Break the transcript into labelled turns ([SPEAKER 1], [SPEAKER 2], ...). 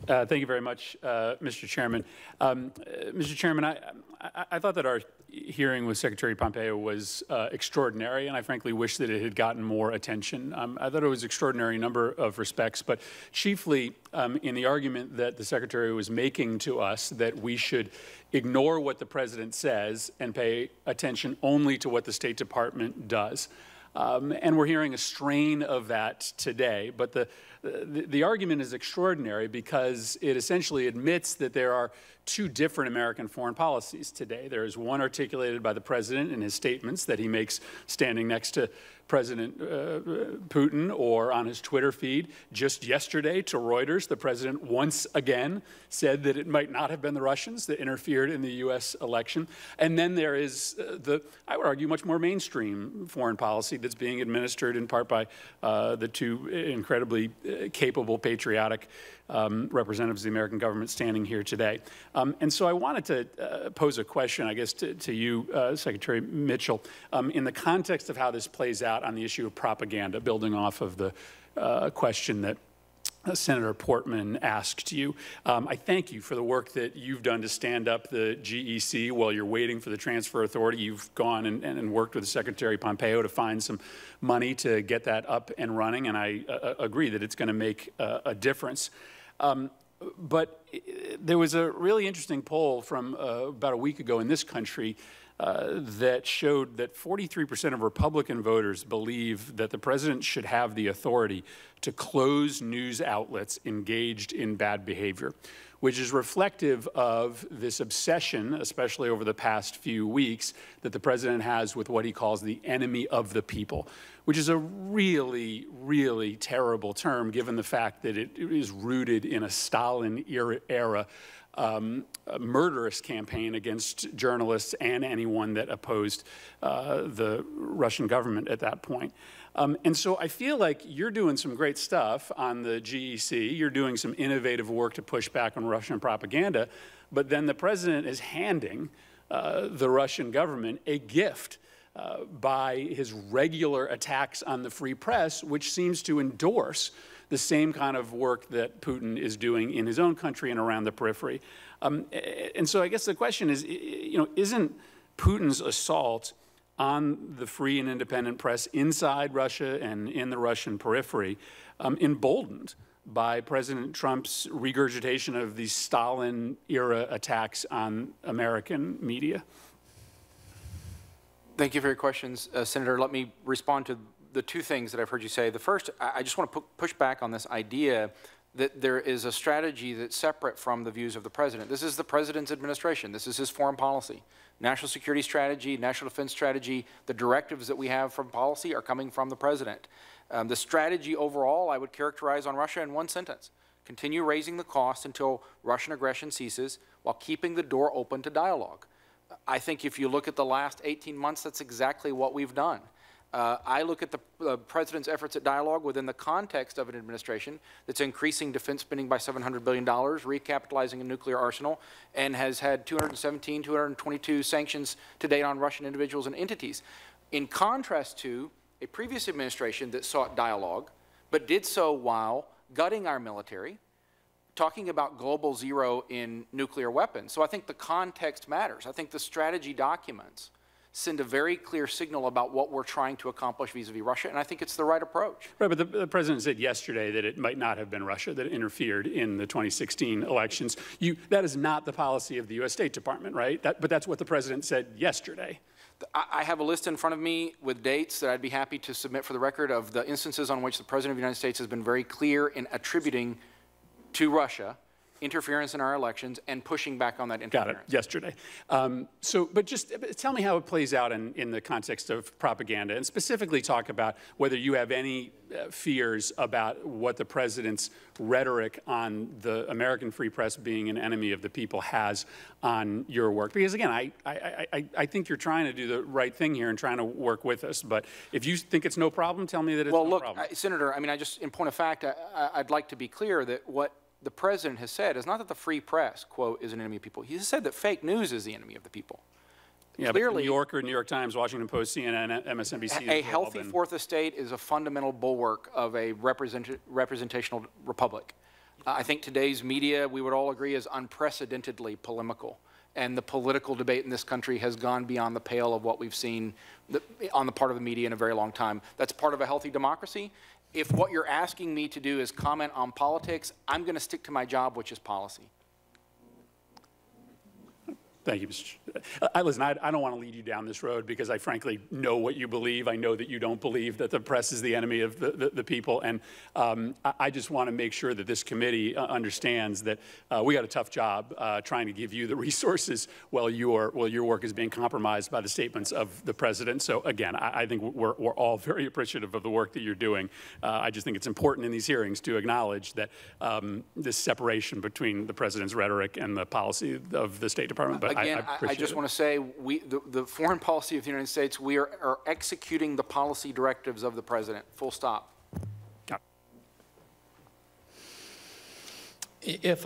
[SPEAKER 1] Thank you very much, Mr. Chairman. Mr. Chairman, I thought that our hearing with Secretary Pompeo was extraordinary, and I frankly wish that it had gotten more attention. I thought it was extraordinary in a number of respects, but chiefly in the argument that the Secretary was making to us that we should ignore what the President says and pay attention only to what the State Department does. And we're hearing a strain of that today. But the argument is extraordinary because it essentially admits that there are two different American foreign policies today. There is one articulated by the President in his statements that he makes standing next to President Putin or on his Twitter feed. Just yesterday to Reuters, the President once again said that it might not have been the Russians that interfered in the U.S. election. And then there is I would argue, much more mainstream foreign policy that's being administered in part by the two incredibly capable, patriotic representatives of the American government standing here today. And so I wanted to pose a question, I guess, to you, Secretary Mitchell, in the context of how this plays out on the issue of propaganda, building off of the question that Senator Portman asked you. I thank you for the work that you've done to stand up the GEC while you're waiting for the transfer authority. You've gone and worked with Secretary Pompeo to find some money to get that up and running, and I agree that it's going to make a difference. But there was a really interesting poll from about a week ago in this country that showed that 43% of Republican voters believe that the President should have the authority to close news outlets engaged in bad behavior, which is reflective of this obsession, especially over the past few weeks, that the President has with what he calls the enemy of the people, which is a really, really terrible term given the fact that it is rooted in a Stalin-era a murderous campaign against journalists and anyone that opposed the Russian government at that point. And so I feel like you're doing some great stuff on the GEC. You're doing some innovative work to push back on Russian propaganda. But then the President is handing the Russian government a gift by his regular attacks on the free press, which seems to endorse the same kind of work that Putin is doing in his own country and around the periphery. And so I guess the question is, isn't Putin's assault on the free and independent press inside Russia and in the Russian periphery emboldened by President Trump's regurgitation of these Stalin-era attacks on American media?
[SPEAKER 2] Thank you for your questions, Senator. Let me respond to the two things that I've heard you say. The first, I just want to push back on this idea that there is a strategy that's separate from the views of the President. This is the President's administration. This is his foreign policy. National security strategy, national defense strategy, the directives that we have from policy are coming from the President. The strategy overall I would characterize on Russia in one sentence: continue raising the cost until Russian aggression ceases while keeping the door open to dialogue. I think if you look at the last 18 months, that's exactly what we've done. I look at the President's efforts at dialogue within the context of an administration that's increasing defense spending by $700 billion, recapitalizing a nuclear arsenal, and has had 217, 222 sanctions to date on Russian individuals and entities. In contrast to a previous administration that sought dialogue, but did so while gutting our military, talking about global zero in nuclear weapons. So I think the context matters. I think the strategy documents send a very clear signal about what we're trying to accomplish vis-a-vis Russia, and I think it's the right approach.
[SPEAKER 1] Right, but the President said yesterday that it might not have been Russia that interfered in the 2016 elections. That is not the policy of the U.S. State Department, right? But that's what the President said yesterday.
[SPEAKER 2] I have a list in front of me with dates that I'd be happy to submit for the record of the instances on which the President of the United States has been very clear in attributing to Russia interference in our elections and pushing back on that interference.
[SPEAKER 1] Got it, yesterday. But just tell me how it plays out in the context of propaganda, and specifically talk about whether you have any fears about what the President's rhetoric on the American free press being an enemy of the people has on your work. Because again, I think you're trying to do the right thing here and trying to work with us, but if you think it's no problem, tell me that it's no problem.
[SPEAKER 2] Well, look, Senator, I mean, in point of fact, I'd like to be clear that what the President has said is not that the free press, quote, is an enemy of people. He has said that fake news is the enemy of the people.
[SPEAKER 1] Yeah, clearly, New Yorker, New York Times, Washington Post, CNN, MSNBC.
[SPEAKER 2] A healthy fourth estate is a fundamental bulwark of a representational republic. I think today's media, we would all agree, is unprecedentedly polemical. And the political debate in this country has gone beyond the pale of what we've seen on the part of the media in a very long time. That's part of a healthy democracy. If what you're asking me to do is comment on politics, I'm going to stick to my job, which is policy.
[SPEAKER 1] Thank you, Mr. Listen, I don't want to lead you down this road because I frankly know what you believe. I know that you don't believe that the press is the enemy of the people. And I just want to make sure that this committee understands that we got a tough job trying to give you the resources while your work is being compromised by the statements of the president. So again, I think we're all very appreciative of the work that you're doing. I just think it's important in these hearings to acknowledge that this separation between the president's rhetoric and the policy of the State Department. But
[SPEAKER 2] again, I just want to say the foreign policy of the United States, we are executing the policy directives of the president, full stop.
[SPEAKER 1] If I